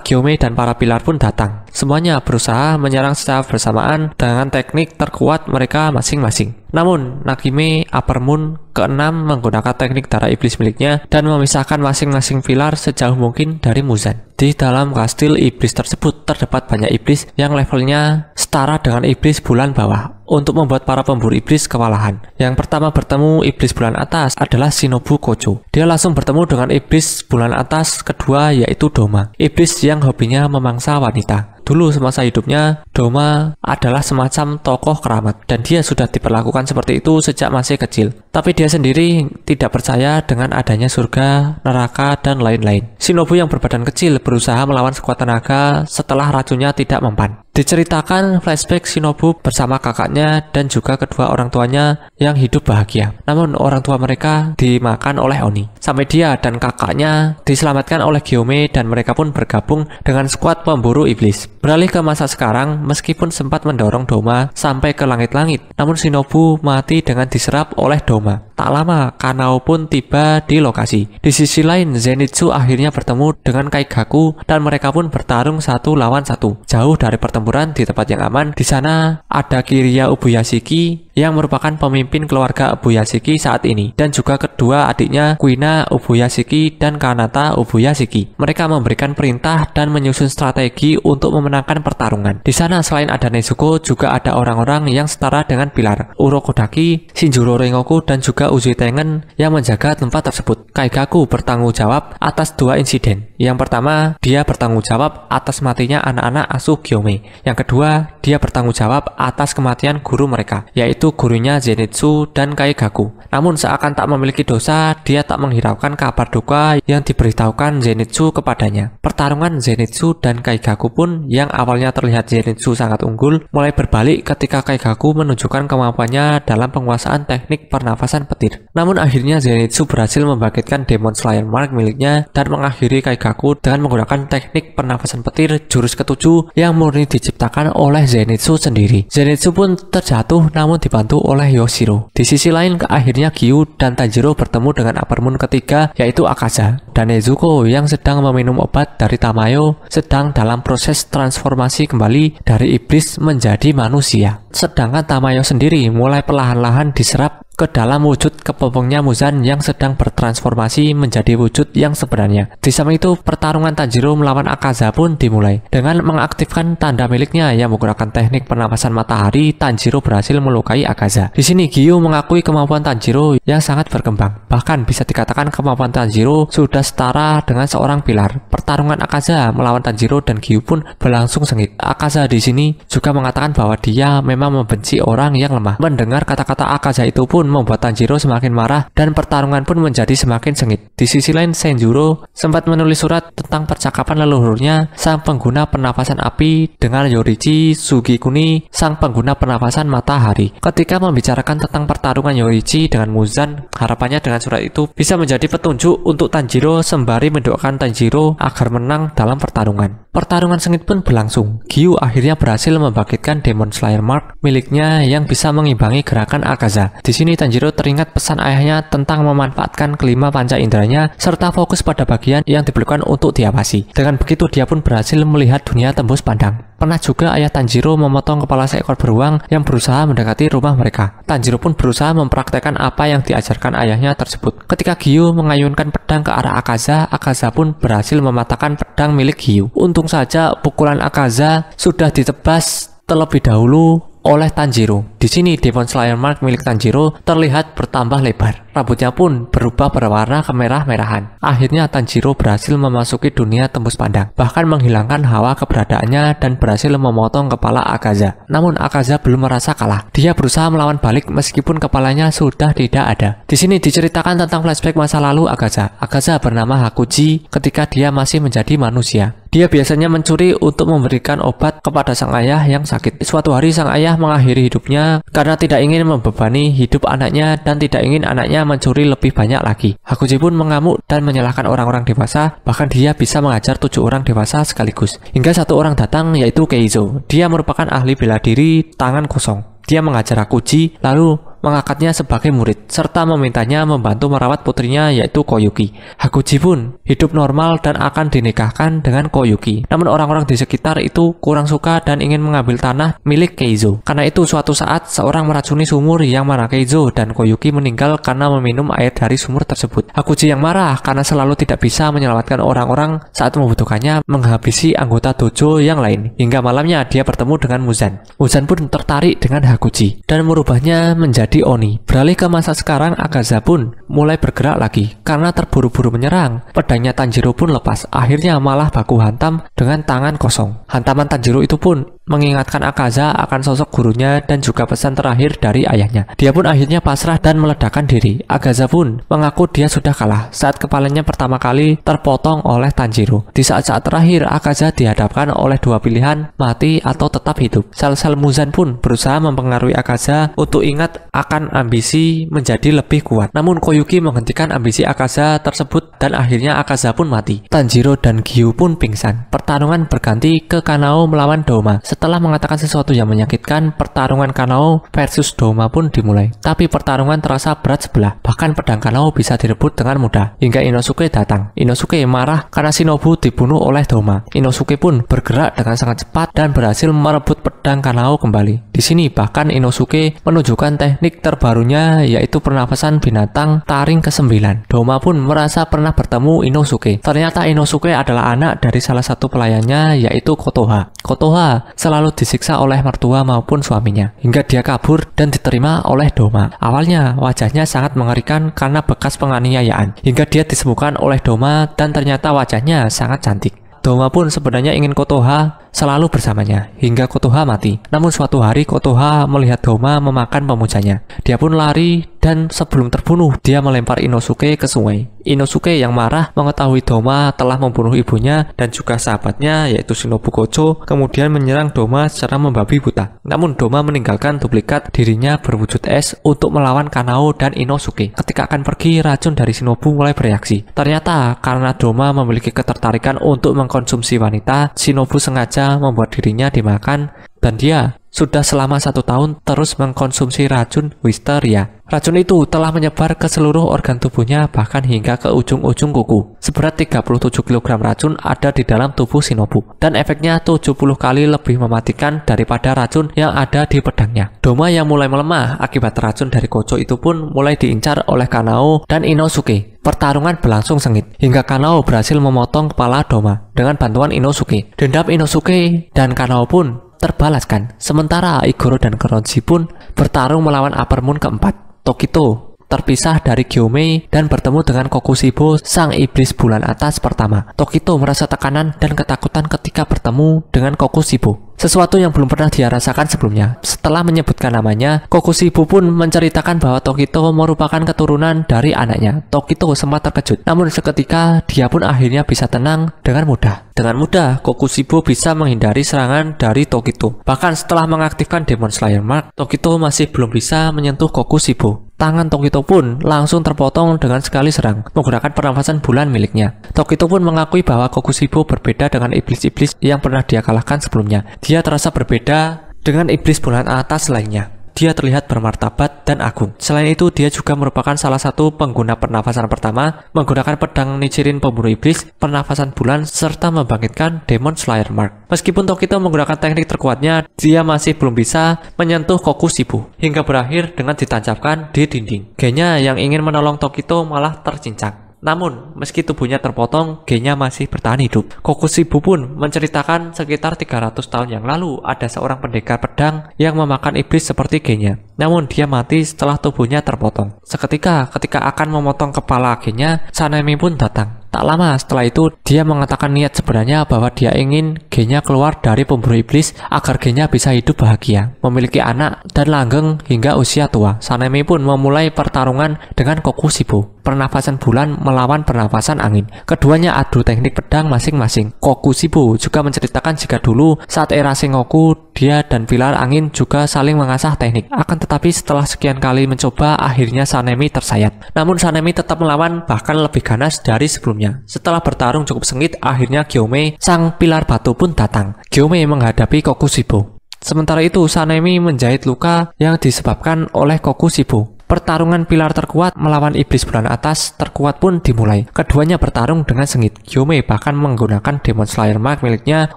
Gyome dan para pilar pun datang. Semuanya berusaha menyerang secara bersamaan dengan teknik terkuat mereka masing-masing. Namun, Nakime Upper Moon ke-6 menggunakan teknik darah iblis miliknya dan memisahkan masing-masing pilar sejauh mungkin dari Muzan. Di dalam kastil iblis tersebut terdapat banyak iblis yang levelnya setara dengan iblis bulan bawah untuk membuat para pemburu iblis kewalahan. Yang pertama bertemu iblis bulan atas adalah Shinobu Kocho. Dia langsung bertemu dengan iblis bulan atas kedua yaitu Doma, iblis yang hobinya memangsa wanita. Dulu semasa hidupnya, Doma adalah semacam tokoh keramat dan dia sudah diperlakukan seperti itu sejak masih kecil. Tapi dia sendiri tidak percaya dengan adanya surga, neraka, dan lain-lain. Shinobu yang berbadan kecil berusaha melawan sekuat tenaga setelah racunnya tidak mempan. Diceritakan flashback Shinobu bersama kakaknya dan juga kedua orang tuanya yang hidup bahagia. Namun orang tua mereka dimakan oleh Oni. Sampai dia dan kakaknya diselamatkan oleh Gyome dan mereka pun bergabung dengan skuad pemburu iblis. Beralih ke masa sekarang, meskipun sempat mendorong Doma sampai ke langit-langit, namun Shinobu mati dengan diserap oleh Doma. Tak lama, Kanao pun tiba di lokasi. Di sisi lain, Zenitsu akhirnya bertemu dengan Kaigaku dan mereka pun bertarung 1 lawan 1. Jauh dari pertempuran di tempat yang aman, di sana ada Kiriya Ubuyashiki yang merupakan pemimpin keluarga Ubuyashiki saat ini dan juga kedua adiknya Kuina Ubuyashiki dan Kanata Ubuyashiki. Mereka memberikan perintah dan menyusun strategi untuk memenangkan pertarungan. Di sana selain ada Nezuko juga ada orang-orang yang setara dengan pilar, Urokodaki, Shinjuro Rengoku dan juga Uzui Tengen yang menjaga tempat tersebut. Kaigaku bertanggung jawab atas 2 insiden. Yang pertama, dia bertanggung jawab atas matinya anak-anak asuh Gyome. Yang kedua, dia bertanggung jawab atas kematian guru mereka, yaitu gurunya Zenitsu dan Kaigaku. Namun seakan tak memiliki dosa, dia tak menghiraukan kabar duka yang diberitahukan Zenitsu kepadanya. Pertarungan Zenitsu dan Kaigaku pun yang awalnya terlihat Zenitsu sangat unggul, mulai berbalik ketika Kaigaku menunjukkan kemampuannya dalam penguasaan teknik pernafasan petir. Namun akhirnya Zenitsu berhasil membangkitkan Demon Slayer Mark miliknya dan mengakhiri Kaigaku dengan menggunakan teknik pernafasan petir jurus ke-7 yang murni diciptakan oleh Zenitsu sendiri. Zenitsu pun terjatuh namun dibantu oleh Yoshiro. Di sisi lain, akhirnya Gyu dan Tanjiro bertemu dengan Upper Moon ketiga yaitu Akaza, dan Nezuko yang sedang meminum obat dari Tamayo sedang dalam proses transformasi kembali dari iblis menjadi manusia. Sedangkan Tamayo sendiri mulai perlahan-lahan diserap ke dalam wujud kepopongnya Muzan yang sedang bertransformasi menjadi wujud yang sebenarnya. Di samping itu, pertarungan Tanjiro melawan Akaza pun dimulai. Dengan mengaktifkan tanda miliknya yang menggunakan teknik pernapasan matahari, Tanjiro berhasil melukai Akaza. Di sini Gyu mengakui kemampuan Tanjiro yang sangat berkembang. Bahkan bisa dikatakan kemampuan Tanjiro sudah setara dengan seorang pilar. Pertarungan Akaza melawan Tanjiro dan Gyu pun berlangsung sengit. Akaza di sini juga mengatakan bahwa dia memang membenci orang yang lemah. Mendengar kata-kata Akaza itu pun membuat Tanjiro semakin marah dan pertarungan pun menjadi semakin sengit. Di sisi lain, Senjuro sempat menulis surat tentang percakapan leluhurnya, sang pengguna pernafasan api, dengan Yorichi Sugikuni, sang pengguna pernafasan matahari. Ketika membicarakan tentang pertarungan Yorichi dengan Muzan, harapannya dengan surat itu bisa menjadi petunjuk untuk Tanjiro sembari mendoakan Tanjiro agar menang dalam pertarungan. Pertarungan sengit pun berlangsung. Gyu akhirnya berhasil membangkitkan Demon Slayer Mark miliknya yang bisa mengimbangi gerakan Akaza. Di sini Tanjiro teringat pesan ayahnya tentang memanfaatkan kelima panca inderanya serta fokus pada bagian yang diperlukan untuk diawasi. Dengan begitu dia pun berhasil melihat dunia tembus pandang. Pernah juga ayah Tanjiro memotong kepala seekor beruang yang berusaha mendekati rumah mereka. Tanjiro pun berusaha mempraktekkan apa yang diajarkan ayahnya tersebut. Ketika Gyu mengayunkan pedang ke arah Akaza, Akaza pun berhasil mematahkan pedang milik Gyu. Untung saja pukulan Akaza sudah ditebas terlebih dahulu oleh Tanjiro. Di sini Demon Slayer Mark milik Tanjiro terlihat bertambah lebar. Rambutnya pun berubah berwarna kemerah-merahan. Akhirnya Tanjiro berhasil memasuki dunia tembus pandang, bahkan menghilangkan hawa keberadaannya dan berhasil memotong kepala Akaza. Namun Akaza belum merasa kalah. Dia berusaha melawan balik meskipun kepalanya sudah tidak ada. Di sini diceritakan tentang flashback masa lalu Akaza. Akaza bernama Hakuji ketika dia masih menjadi manusia. Dia biasanya mencuri untuk memberikan obat kepada sang ayah yang sakit. Suatu hari sang ayah mengakhiri hidupnya karena tidak ingin membebani hidup anaknya dan tidak ingin anaknya mencuri lebih banyak lagi. Hakuji pun mengamuk dan menyalahkan orang-orang dewasa, bahkan dia bisa mengajar 7 orang dewasa sekaligus. Hingga 1 orang datang yaitu Keizo. Dia merupakan ahli bela diri tangan kosong. Dia mengajar Hakuji lalu mengangkatnya sebagai murid, serta memintanya membantu merawat putrinya yaitu Koyuki. Hakuji pun hidup normal dan akan dinikahkan dengan Koyuki. Namun orang-orang di sekitar itu kurang suka dan ingin mengambil tanah milik Keizo. Karena itu suatu saat seorang meracuni sumur yang mana Keizo dan Koyuki meninggal karena meminum air dari sumur tersebut. Hakuji yang marah karena selalu tidak bisa menyelamatkan orang-orang saat membutuhkannya, menghabisi anggota dojo yang lain. Hingga malamnya dia bertemu dengan Muzan. Muzan pun tertarik dengan Hakuji dan merubahnya menjadi Oni. Beralih ke masa sekarang, Akaza pun mulai bergerak lagi karena terburu-buru menyerang. Pedangnya Tanjiro pun lepas, akhirnya malah baku hantam dengan tangan kosong. Hantaman Tanjiro itu pun mengingatkan Akaza akan sosok gurunya dan juga pesan terakhir dari ayahnya. Dia pun akhirnya pasrah dan meledakkan diri. Akaza pun mengaku dia sudah kalah saat kepalanya pertama kali terpotong oleh Tanjiro. Di saat-saat terakhir, Akaza dihadapkan oleh dua pilihan, mati atau tetap hidup. Sel-sel Muzan pun berusaha mempengaruhi Akaza untuk ingat akan ambisi menjadi lebih kuat. Namun Koyuki menghentikan ambisi Akaza tersebut dan akhirnya Akaza pun mati. Tanjiro dan Gyu pun pingsan. Pertarungan berganti ke Kanao melawan Doma. Setelah mengatakan sesuatu yang menyakitkan, pertarungan Kanao versus Doma pun dimulai. Tapi pertarungan terasa berat sebelah. Bahkan pedang Kanao bisa direbut dengan mudah. Hingga Inosuke datang. Inosuke marah karena Shinobu dibunuh oleh Doma. Inosuke pun bergerak dengan sangat cepat dan berhasil merebut pedang Kanao kembali. Di sini bahkan Inosuke menunjukkan teknik terbarunya yaitu pernafasan binatang taring ke-9. Doma pun merasa pernah bertemu Inosuke. Ternyata Inosuke adalah anak dari salah satu pelayannya yaitu Kotoha. Kotoha selalu disiksa oleh mertua maupun suaminya hingga dia kabur dan diterima oleh Doma. Awalnya wajahnya sangat mengerikan karena bekas penganiayaan hingga dia disembuhkan oleh Doma dan ternyata wajahnya sangat cantik. Doma pun sebenarnya ingin Kotoha selalu bersamanya hingga Kotoha mati. Namun suatu hari Kotoha melihat Doma memakan pemujanya. Dia pun lari dan sebelum terbunuh dia melempar Inosuke ke sungai. Inosuke yang marah mengetahui Doma telah membunuh ibunya dan juga sahabatnya yaitu Shinobu Gojo, kemudian menyerang Doma secara membabi buta. Namun Doma meninggalkan duplikat dirinya berwujud es untuk melawan Kanao dan Inosuke. Ketika akan pergi, racun dari Shinobu mulai bereaksi. Ternyata karena Doma memiliki ketertarikan untuk mengkonsumsi wanita, Shinobu sengaja membuat dirinya dimakan dan dia sudah selama 1 tahun terus mengkonsumsi racun Wisteria. Racun itu telah menyebar ke seluruh organ tubuhnya bahkan hingga ke ujung-ujung kuku. Seberat 37 kg racun ada di dalam tubuh Shinobu dan efeknya 70 kali lebih mematikan daripada racun yang ada di pedangnya. Doma yang mulai melemah akibat racun dari Gojo itu pun mulai diincar oleh Kanao dan Inosuke. Pertarungan berlangsung sengit hingga Kanao berhasil memotong kepala Doma dengan bantuan Inosuke. Dendam Inosuke dan Kanao pun terbalaskan. Sementara Igoro dan Kuronji pun bertarung melawan Upper Moon keempat. Tokito terpisah dari Gyomei dan bertemu dengan Kokushibo, sang iblis bulan atas pertama. Tokito merasa tekanan dan ketakutan ketika bertemu dengan Kokushibo, sesuatu yang belum pernah dia rasakan sebelumnya. Setelah menyebutkan namanya, Kokushibo pun menceritakan bahwa Tokito merupakan keturunan dari anaknya. Tokito sempat terkejut, namun seketika dia pun akhirnya bisa tenang dengan mudah. Dengan mudah, Kokushibo bisa menghindari serangan dari Tokito. Bahkan setelah mengaktifkan Demon Slayer Mark, Tokito masih belum bisa menyentuh Kokushibo. Tangan Tokito pun langsung terpotong dengan sekali serang menggunakan pernafasan bulan miliknya. Tokito pun mengakui bahwa Kokushibo berbeda dengan iblis-iblis yang pernah dia kalahkan sebelumnya. Dia terasa berbeda dengan iblis bulan atas lainnya. Dia terlihat bermartabat dan agung. Selain itu, dia juga merupakan salah satu pengguna pernafasan pertama, menggunakan pedang Nichirin pembunuh iblis, pernafasan bulan, serta membangkitkan Demon Slayer Mark. Meskipun Tokito menggunakan teknik terkuatnya, dia masih belum bisa menyentuh Kokushibo, hingga berakhir dengan ditancapkan di dinding. Gennya yang ingin menolong Tokito malah tercincang. Namun, meski tubuhnya terpotong, gennya masih bertahan hidup. Kokushibo pun menceritakan sekitar 300 tahun yang lalu ada seorang pendekar pedang yang memakan iblis seperti gennya. Namun dia mati setelah tubuhnya terpotong. Seketika ketika akan memotong kepala gennya, Sanemi pun datang. Tak lama setelah itu, dia mengatakan niat sebenarnya bahwa dia ingin gennya keluar dari pemburu iblis agar gennya bisa hidup bahagia, memiliki anak, dan langgeng hingga usia tua. Sanemi pun memulai pertarungan dengan Kokushibo. Pernafasan bulan melawan pernafasan angin. Keduanya adu teknik pedang masing-masing. Kokushibo juga menceritakan jika dulu saat era Sengoku, dia dan pilar angin juga saling mengasah teknik. Akan tetapi setelah sekian kali mencoba, akhirnya Sanemi tersayat. Namun Sanemi tetap melawan bahkan lebih ganas dari sebelumnya. Setelah bertarung cukup sengit, akhirnya Gyomei, sang pilar batu pun datang. Gyomei menghadapi Kokushibo. Sementara itu, Sanemi menjahit luka yang disebabkan oleh Kokushibo. Pertarungan pilar terkuat melawan iblis bulan atas terkuat pun dimulai. Keduanya bertarung dengan sengit. Gyome bahkan menggunakan Demon Slayer Mark miliknya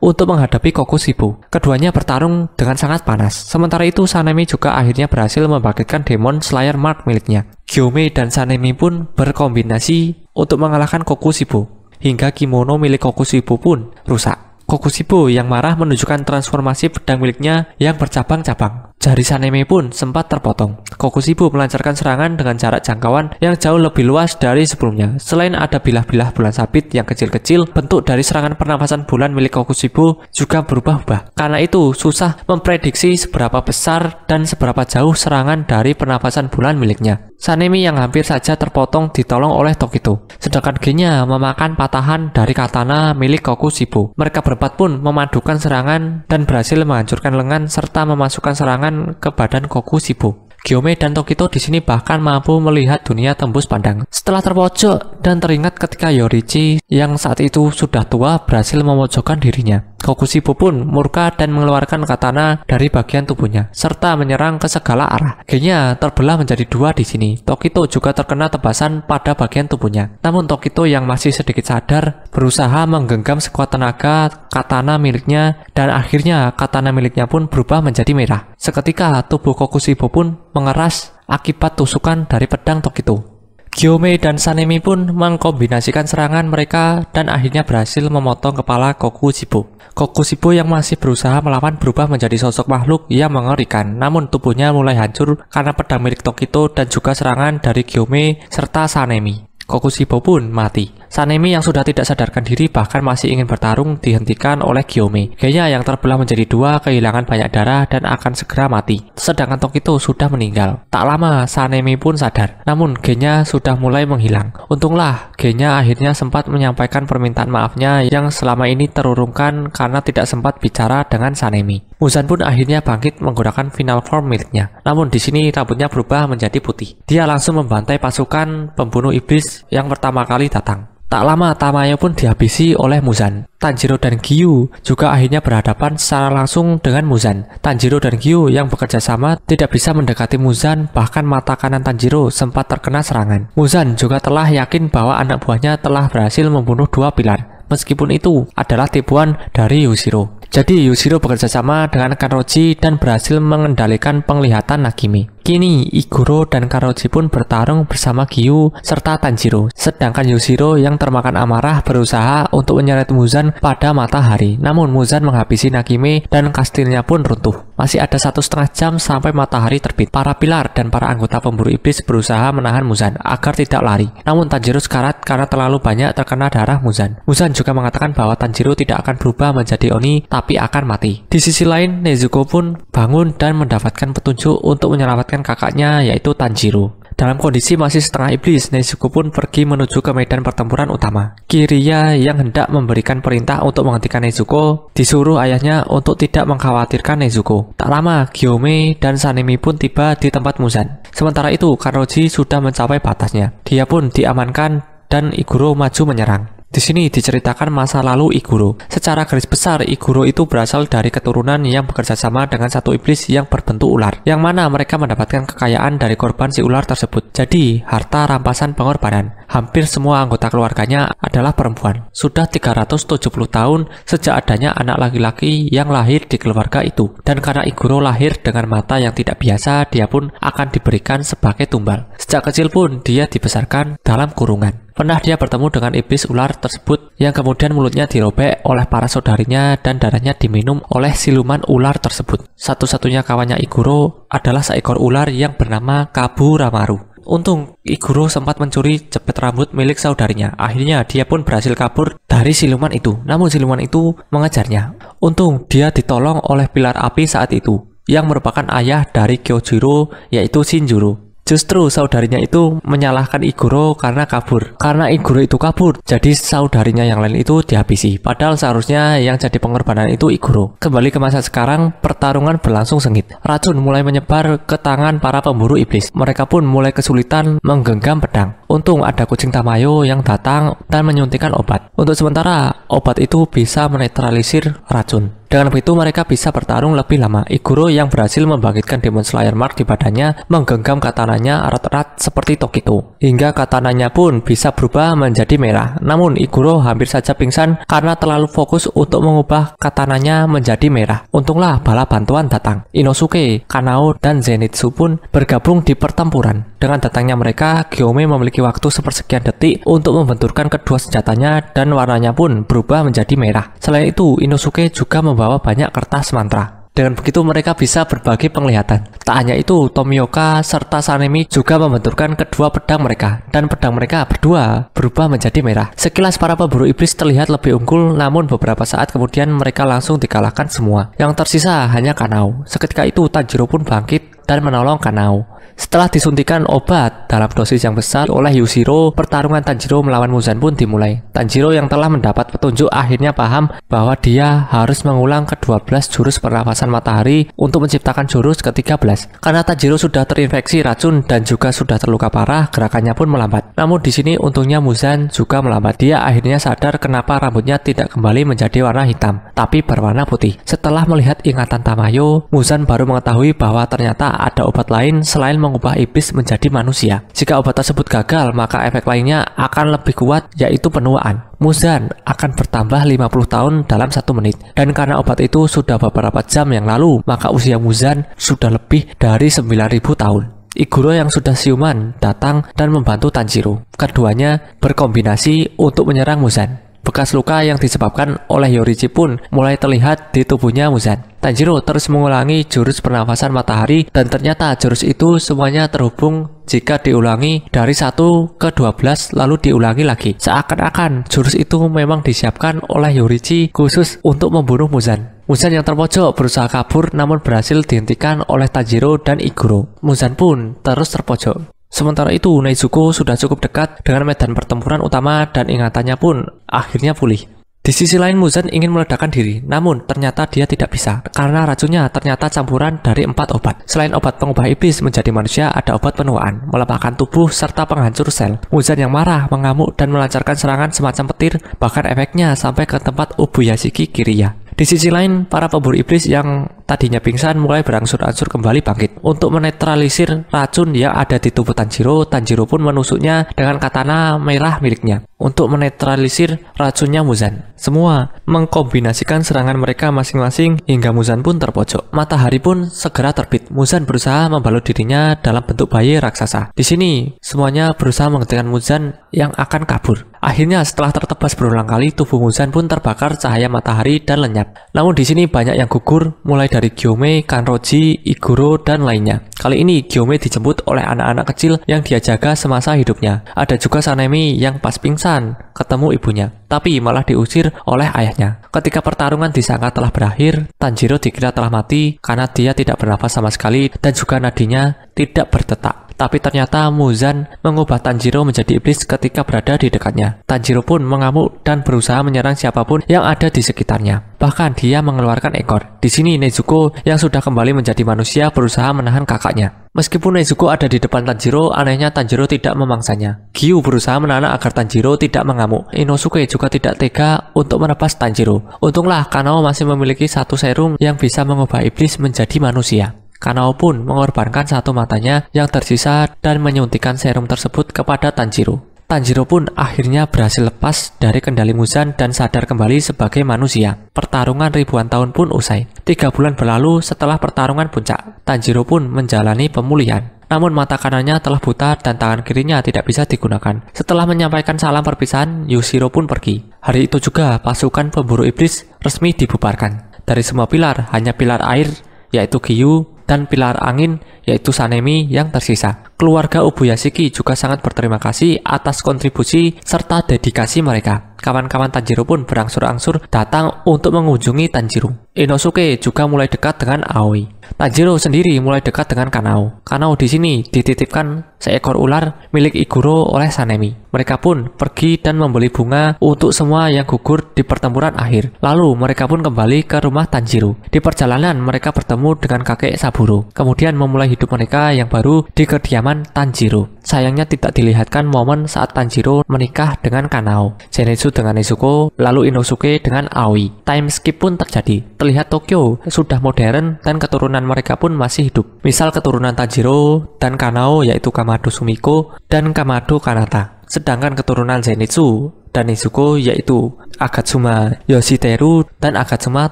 untuk menghadapi Kokushibo. Keduanya bertarung dengan sangat panas. Sementara itu, Sanemi juga akhirnya berhasil membangkitkan Demon Slayer Mark miliknya. Gyome dan Sanemi pun berkombinasi untuk mengalahkan Kokushibo. Hingga kimono milik Kokushibo pun rusak. Kokushibo yang marah menunjukkan transformasi pedang miliknya yang bercabang-cabang. Jari Sanemi pun sempat terpotong. Kokushibo melancarkan serangan dengan jarak jangkauan yang jauh lebih luas dari sebelumnya. Selain ada bilah-bilah bulan sabit yang kecil-kecil, bentuk dari serangan pernafasan bulan milik Kokushibo juga berubah-ubah. Karena itu, susah memprediksi seberapa besar dan seberapa jauh serangan dari pernafasan bulan miliknya. Sanemi yang hampir saja terpotong ditolong oleh Tokito. Sedangkan Genya memakan patahan dari katana milik Kokushibo. Mereka berempat pun memadukan serangan dan berhasil menghancurkan lengan serta memasukkan serangan ke badan Kokushibo. Gyome dan Tokito di sini bahkan mampu melihat dunia tembus pandang. Setelah terpojok dan teringat ketika Yorichi yang saat itu sudah tua berhasil memojokkan dirinya, Kokushibo pun murka dan mengeluarkan katana dari bagian tubuhnya serta menyerang ke segala arah. Genya terbelah menjadi dua di sini. Tokito juga terkena tebasan pada bagian tubuhnya. Namun Tokito yang masih sedikit sadar berusaha menggenggam sekuat tenaga katana miliknya dan akhirnya katana miliknya pun berubah menjadi merah. Seketika tubuh Kokushibo pun mengeras akibat tusukan dari pedang Tokito. Gyome dan Sanemi pun mengkombinasikan serangan mereka dan akhirnya berhasil memotong kepala Kokushibo. Kokushibo yang masih berusaha melawan berubah menjadi sosok makhluk yang mengerikan, namun tubuhnya mulai hancur karena pedang milik Tokito dan juga serangan dari Gyome serta Sanemi. Kokushibo pun mati. Sanemi yang sudah tidak sadarkan diri bahkan masih ingin bertarung dihentikan oleh Gyome. Genya yang terbelah menjadi dua kehilangan banyak darah dan akan segera mati. Sedangkan Tokito sudah meninggal. Tak lama Sanemi pun sadar, namun Genya sudah mulai menghilang. Untunglah Genya akhirnya sempat menyampaikan permintaan maafnya yang selama ini terurungkan karena tidak sempat bicara dengan Sanemi. Muzan pun akhirnya bangkit menggunakan final form miliknya. Namun di sini rambutnya berubah menjadi putih. Dia langsung membantai pasukan pembunuh iblis yang pertama kali datang. Tak lama Tamayo pun dihabisi oleh Muzan. Tanjiro dan Giyu juga akhirnya berhadapan secara langsung dengan Muzan. Tanjiro dan Giyu yang bekerja sama tidak bisa mendekati Muzan, bahkan mata kanan Tanjiro sempat terkena serangan. Muzan juga telah yakin bahwa anak buahnya telah berhasil membunuh dua pilar. Meskipun itu adalah tipuan dari Yushiro. Jadi Yushiro bekerja sama dengan Kanroji dan berhasil mengendalikan penglihatan Nakimi. Kini Iguro dan Kanroji pun bertarung bersama Giyu serta Tanjiro. Sedangkan Yushiro yang termakan amarah berusaha untuk menyeret Muzan pada matahari. Namun Muzan menghabisi Nakimi dan kastilnya pun runtuh. Masih ada 1,5 jam sampai matahari terbit. Para pilar dan para anggota pemburu iblis berusaha menahan Muzan agar tidak lari. Namun Tanjiro sekarat karena terlalu banyak terkena darah Muzan. Muzan juga mengatakan bahwa Tanjiro tidak akan berubah menjadi Oni tapi akan mati. Di sisi lain, Nezuko pun bangun dan mendapatkan petunjuk untuk menyelamatkan kakaknya yaitu Tanjiro. Dalam kondisi masih setengah iblis, Nezuko pun pergi menuju ke medan pertempuran utama. Kiriya yang hendak memberikan perintah untuk menghentikan Nezuko disuruh ayahnya untuk tidak mengkhawatirkan Nezuko. Tak lama, Gyome dan Sanemi pun tiba di tempat Muzan. Sementara itu, Kanroji sudah mencapai batasnya. Dia pun diamankan dan Iguro maju menyerang. Di sini diceritakan masa lalu Iguro. Secara garis besar, Iguro itu berasal dari keturunan yang bekerja sama dengan satu iblis yang berbentuk ular, yang mana mereka mendapatkan kekayaan dari korban si ular tersebut. Jadi, harta rampasan pengorbanan. Hampir semua anggota keluarganya adalah perempuan. Sudah 370 tahun sejak adanya anak laki-laki yang lahir di keluarga itu. Dan karena Iguro lahir dengan mata yang tidak biasa, dia pun akan diberikan sebagai tumbal. Sejak kecil pun dia dibesarkan dalam kurungan. Pernah dia bertemu dengan iblis ular tersebut yang kemudian mulutnya dirobek oleh para saudarinya dan darahnya diminum oleh siluman ular tersebut. Satu-satunya kawannya Iguro adalah seekor ular yang bernama Kaburamaru. Untung Iguro sempat mencuri jepit rambut milik saudarinya. Akhirnya dia pun berhasil kabur dari siluman itu. Namun siluman itu mengejarnya. Untung dia ditolong oleh pilar api saat itu, yang merupakan ayah dari Kyojuro yaitu Shinjuro. Justru saudarinya itu menyalahkan Iguro karena kabur. Karena Iguro itu kabur, jadi saudarinya yang lain itu dihabisi. Padahal seharusnya yang jadi pengorbanan itu Iguro. Kembali ke masa sekarang, pertarungan berlangsung sengit. Racun mulai menyebar ke tangan para pemburu iblis. Mereka pun mulai kesulitan menggenggam pedang. Untung ada kucing Tamayo yang datang dan menyuntikkan obat. Untuk sementara, obat itu bisa menetralisir racun. Dengan begitu mereka bisa bertarung lebih lama. Iguro yang berhasil membangkitkan Demon Slayer Mark di badannya menggenggam katananya erat-erat seperti Tokito, hingga katananya pun bisa berubah menjadi merah. Namun Iguro hampir saja pingsan karena terlalu fokus untuk mengubah katananya menjadi merah. Untunglah bala bantuan datang. Inosuke, Kanao, dan Zenitsu pun bergabung di pertempuran. Dengan datangnya mereka, Gyome memiliki waktu sepersekian detik untuk membenturkan kedua senjatanya dan warnanya pun berubah menjadi merah. Selain itu, Inosuke juga membawa banyak kertas mantra. Dengan begitu mereka bisa berbagi penglihatan. Tak hanya itu, Tomioka serta Sanemi juga membenturkan kedua pedang mereka, dan pedang mereka berdua berubah menjadi merah. Sekilas para pemburu iblis terlihat lebih unggul, namun beberapa saat kemudian mereka langsung dikalahkan semua. Yang tersisa hanya Kanao. Seketika itu Tanjiro pun bangkit dan menolong Kanao. Setelah disuntikan obat dalam dosis yang besar oleh Yushiro, pertarungan Tanjiro melawan Muzan pun dimulai. Tanjiro yang telah mendapat petunjuk akhirnya paham bahwa dia harus mengulang ke-12 jurus pernafasan matahari untuk menciptakan jurus ke-13. Karena Tanjiro sudah terinfeksi racun dan juga sudah terluka parah, gerakannya pun melambat. Namun di sini untungnya Muzan juga melambat. Dia akhirnya sadar kenapa rambutnya tidak kembali menjadi warna hitam, tapi berwarna putih. Setelah melihat ingatan Tamayo, Muzan baru mengetahui bahwa ternyata ada obat lain selain mengubah iblis menjadi manusia. Jika obat tersebut gagal, maka efek lainnya akan lebih kuat, yaitu penuaan. Muzan akan bertambah 50 tahun dalam 1 menit. Dan karena obat itu sudah beberapa jam yang lalu, maka usia Muzan sudah lebih dari 9.000 tahun. Iguro yang sudah siuman datang dan membantu Tanjiro. Keduanya berkombinasi untuk menyerang Muzan. Bekas luka yang disebabkan oleh Yorichi pun mulai terlihat di tubuhnya Muzan. Tanjiro terus mengulangi jurus pernafasan matahari dan ternyata jurus itu semuanya terhubung jika diulangi dari 1 ke 12 lalu diulangi lagi. Seakan-akan jurus itu memang disiapkan oleh Yorichi khusus untuk membunuh Muzan. Muzan yang terpojok berusaha kabur namun berhasil dihentikan oleh Tanjiro dan Iguro. Muzan pun terus terpojok. Sementara itu, Nezuko sudah cukup dekat dengan medan pertempuran utama dan ingatannya pun akhirnya pulih. Di sisi lain, Muzan ingin meledakkan diri, namun ternyata dia tidak bisa karena racunnya ternyata campuran dari 4 obat. Selain obat pengubah iblis menjadi manusia, ada obat penuaan, melemahkan tubuh, serta penghancur sel. Muzan yang marah, mengamuk, dan melancarkan serangan semacam petir, bahkan efeknya sampai ke tempat Ubuyashiki Kiriya. Di sisi lain, para pemburu iblis yang tadinya pingsan mulai berangsur-angsur kembali bangkit. Untuk menetralisir racun yang ada di tubuh Tanjiro, Tanjiro pun menusuknya dengan katana merah miliknya untuk menetralisir racunnya Muzan. Semua mengkombinasikan serangan mereka masing-masing hingga Muzan pun terpojok. Matahari pun segera terbit. Muzan berusaha membalut dirinya dalam bentuk bayi raksasa. Di sini, semuanya berusaha menghentikan Muzan yang akan kabur. Akhirnya setelah tertebas berulang kali, tubuh Muzan pun terbakar cahaya matahari dan lenyap. Namun di sini banyak yang gugur, mulai dari Gyome, Kanroji, Iguro, dan lainnya. Kali ini Gyome dijemput oleh anak-anak kecil yang dia jaga semasa hidupnya. Ada juga Sanemi yang pas pingsan ketemu ibunya, tapi malah diusir oleh ayahnya. Ketika pertarungan disangka telah berakhir, Tanjiro dikira telah mati karena dia tidak bernafas sama sekali dan juga nadinya tidak berdetak. Tapi ternyata Muzan mengubah Tanjiro menjadi iblis ketika berada di dekatnya. Tanjiro pun mengamuk dan berusaha menyerang siapapun yang ada di sekitarnya. Bahkan dia mengeluarkan ekor. Di sini Nezuko yang sudah kembali menjadi manusia berusaha menahan kakaknya. Meskipun Nezuko ada di depan Tanjiro, anehnya Tanjiro tidak memangsanya. Gyu berusaha menahan agar Tanjiro tidak mengamuk. Inosuke juga tidak tega untuk merebas Tanjiro. Untunglah Kanao masih memiliki 1 serum yang bisa mengubah iblis menjadi manusia. Kanao pun mengorbankan 1 matanya yang tersisa dan menyuntikkan serum tersebut kepada Tanjiro. Tanjiro pun akhirnya berhasil lepas dari kendali Muzan dan sadar kembali sebagai manusia. Pertarungan ribuan tahun pun usai. 3 bulan berlalu setelah pertarungan puncak. Tanjiro pun menjalani pemulihan. Namun mata kanannya telah buta dan tangan kirinya tidak bisa digunakan. Setelah menyampaikan salam perpisahan, Yushiro pun pergi. Hari itu juga pasukan pemburu iblis resmi dibubarkan. Dari semua pilar, hanya pilar air, yaitu Gyu, dan pilar angin, yaitu Sanemi yang tersisa. Keluarga Ubuyashiki juga sangat berterima kasih atas kontribusi serta dedikasi mereka. Kawan-kawan Tanjiro pun berangsur-angsur datang untuk mengunjungi Tanjiro. Inosuke juga mulai dekat dengan Aoi. Tanjiro sendiri mulai dekat dengan Kanao. Kanao di sini dititipkan seekor ular milik Iguro oleh Sanemi. Mereka pun pergi dan membeli bunga untuk semua yang gugur di pertempuran akhir. Lalu mereka pun kembali ke rumah Tanjiro. Di perjalanan mereka bertemu dengan kakek Saburo. Kemudian memulai hidup mereka yang baru di kediaman kediaman Tanjiro. Sayangnya tidak dilihatkan momen saat Tanjiro menikah dengan Kanao, Zenitsu dengan Nezuko, lalu Inosuke dengan Aoi. Time skip pun terjadi. Terlihat Tokyo sudah modern dan keturunan mereka pun masih hidup. Misal keturunan Tanjiro dan Kanao yaitu Kamado Sumiko dan Kamado Kanata. Sedangkan keturunan Zenitsu dan Nezuko yaitu Agatsuma Yoshiteru dan Agatsuma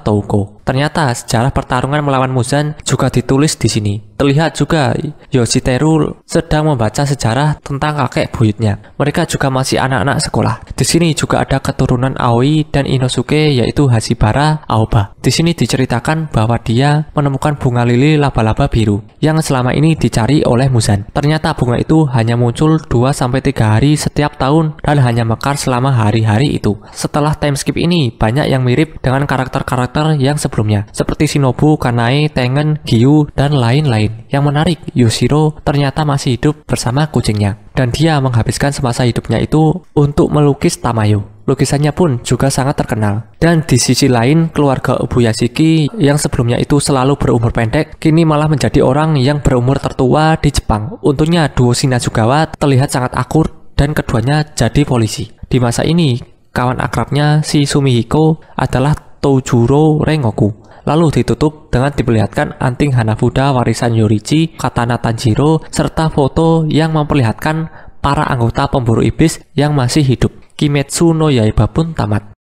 Touko. Ternyata sejarah pertarungan melawan Muzan juga ditulis di sini. Terlihat juga Yoshiteru sedang membaca sejarah tentang kakek buyutnya. Mereka juga masih anak-anak sekolah. Di sini juga ada keturunan Aoi dan Inosuke yaitu Hashibara Aoba. Di sini diceritakan bahwa dia menemukan bunga lili laba-laba biru yang selama ini dicari oleh Muzan. Ternyata bunga itu hanya muncul 2-3 hari setiap tahun dan hanya mekar selama hari-hari itu. Setelah time skip ini, banyak yang mirip dengan karakter-karakter yang sebelumnya, seperti Shinobu, Kanae, Tengen, Gyu, dan lain-lain. Yang menarik, Yoshiro ternyata masih hidup bersama kucingnya, dan dia menghabiskan semasa hidupnya itu untuk melukis Tamayo. Lukisannya pun juga sangat terkenal. Dan di sisi lain, keluarga Ubuyashiki yang sebelumnya itu selalu berumur pendek, kini malah menjadi orang yang berumur tertua di Jepang. Untungnya duo Shinazugawa terlihat sangat akur dan keduanya jadi polisi. Di masa ini, kawan akrabnya si Sumihiko adalah Toujuro Rengoku. Lalu ditutup dengan diperlihatkan anting Hanafuda warisan Yorichi, katana Tanjiro, serta foto yang memperlihatkan para anggota pemburu iblis yang masih hidup. Kimetsu no Yaiba pun tamat.